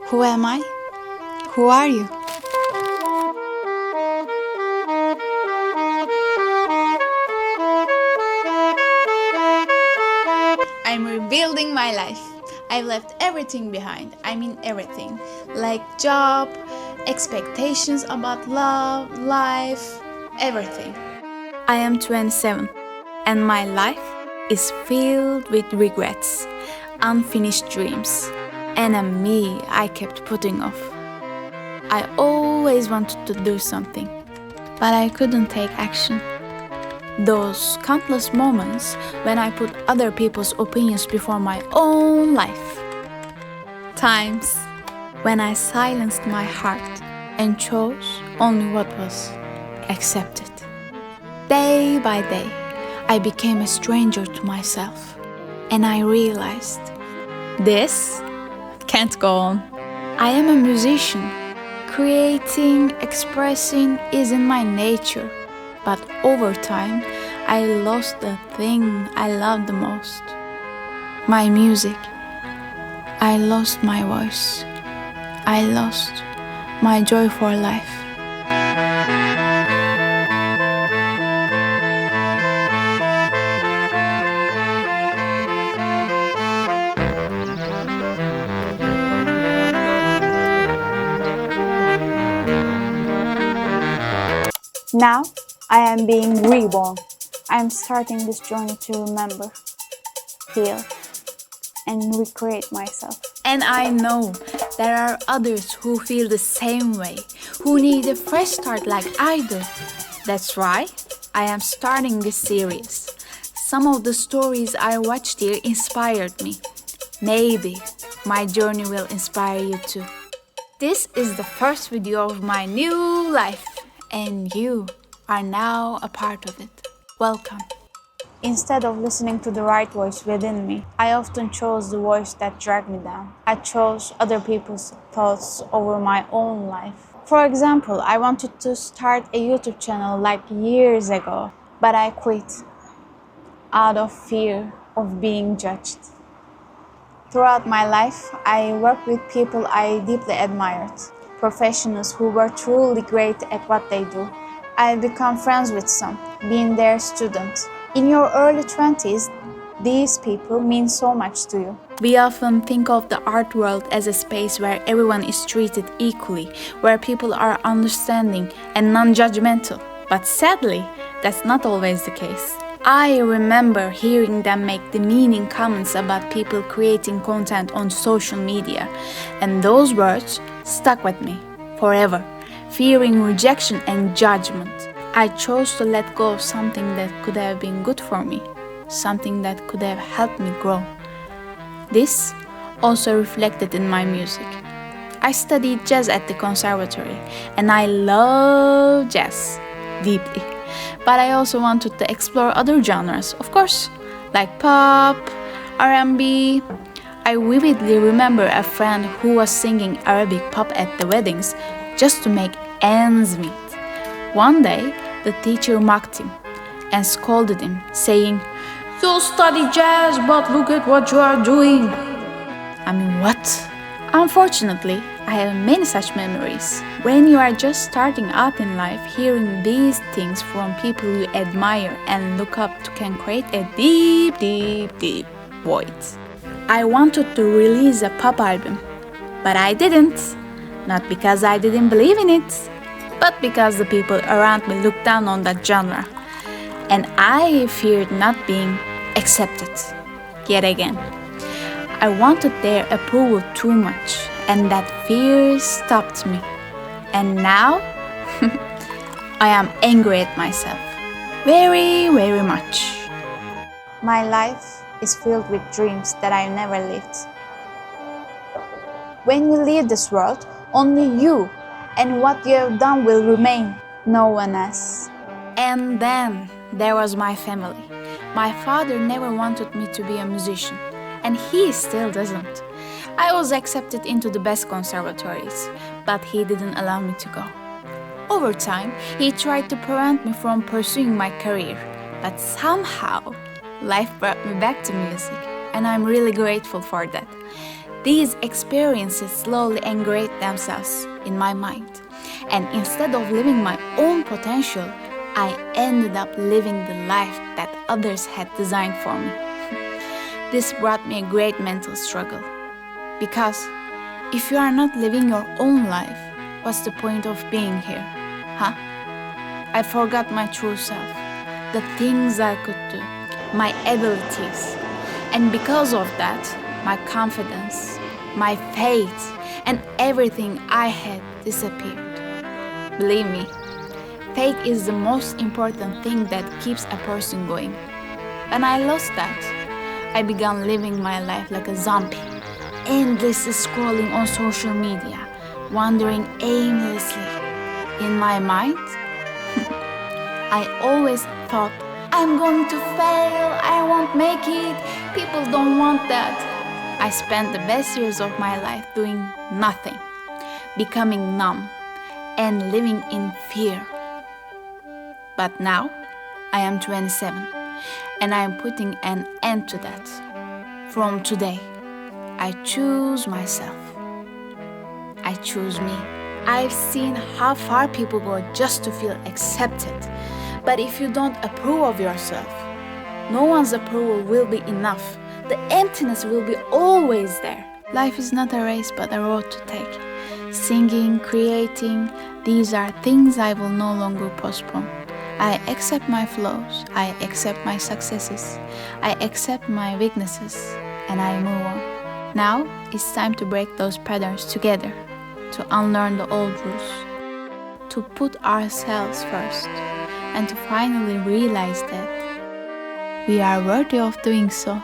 Who am I? Who are you? I'm rebuilding my life. I've left everything behind. I mean everything. Like job, expectations about love, life, everything. I am 27 and my life is filled with regrets, unfinished dreams, and a me I kept putting off. I always wanted to do something, but I couldn't take action. Those countless moments when I put other people's opinions before my own life. Times when I silenced my heart and chose only what was accepted. Day by day, I became a stranger to myself, and I realized this can't go on. I am a musician. Creating, expressing is in my nature. But over time, I lost the thing I loved the most. My music. I lost my voice. I lost my joy for life. Now, I am being reborn. I am starting this journey to remember, feel, and recreate myself. And I know there are others who feel the same way, who need a fresh start like I do. That's why I am starting this series. Some of the stories I watched here inspired me. Maybe my journey will inspire you too. This is the first video of my new life, and you are now a part of it. Welcome. Instead of listening to the right voice within me, I often chose the voice that dragged me down. I chose other people's thoughts over my own life. For example, I wanted to start a YouTube channel like years ago, but I quit out of fear of being judged. Throughout my life, I worked with people I deeply admired, professionals who were truly great at what they do. I become friends with some, being their student. In your early 20s, these people mean so much to you. We often think of the art world as a space where everyone is treated equally, where people are understanding and non-judgmental. But sadly, that's not always the case. I remember hearing them make demeaning comments about people creating content on social media, and those words stuck with me forever. Fearing rejection and judgment, I chose to let go of something that could have been good for me, something that could have helped me grow. This also reflected in my music. I studied jazz at the conservatory, and I love jazz deeply. But I also wanted to explore other genres, of course, like pop, R&B. I vividly remember a friend who was singing Arabic pop at the weddings just to make ends meet. One day, the teacher mocked him and scolded him, saying, "You study jazz, but look at what you are doing." I mean, what? Unfortunately, I have many such memories. When you are just starting out in life, hearing these things from people you admire and look up to can create a deep void. I wanted to release a pop album, but I didn't. Not because I didn't believe in it, but because the people around me looked down on that genre. And I feared not being accepted yet again. I wanted their approval too much, and that fear stopped me. And now, I am angry at myself. Very much. My life is filled with dreams that I never lived. When you leave this world, only you and what you have done will remain, no one else. And then there was my family. My father never wanted me to be a musician, and he still doesn't. I was accepted into the best conservatories, but he didn't allow me to go. Over time, he tried to prevent me from pursuing my career, but somehow, life brought me back to music, and I'm really grateful for that. These experiences slowly ingrained themselves in my mind, and instead of living my own potential, I ended up living the life that others had designed for me. This brought me a great mental struggle, because if you are not living your own life, what's the point of being here, huh? I forgot my true self, the things I could do, my abilities, and because of that, my confidence, my faith, and everything I had disappeared. Believe me, faith is the most important thing that keeps a person going. When I lost that, I began living my life like a zombie, endlessly scrolling on social media, wandering aimlessly. In my mind, I always thought, I'm going to fail, I won't make it, people don't want that. I spent the best years of my life doing nothing, becoming numb, and living in fear. But now, I am 27, and I am putting an end to that. From today, I choose myself. I choose me. I've seen how far people go just to feel accepted. But if you don't approve of yourself, no one's approval will be enough. The emptiness will be always there. Life is not a race but a road to take. Singing, creating, these are things I will no longer postpone. I accept my flaws, I accept my successes, I accept my weaknesses, and I move on. Now it's time to break those patterns together, to unlearn the old rules, to put ourselves first, and to finally realize that we are worthy of doing so.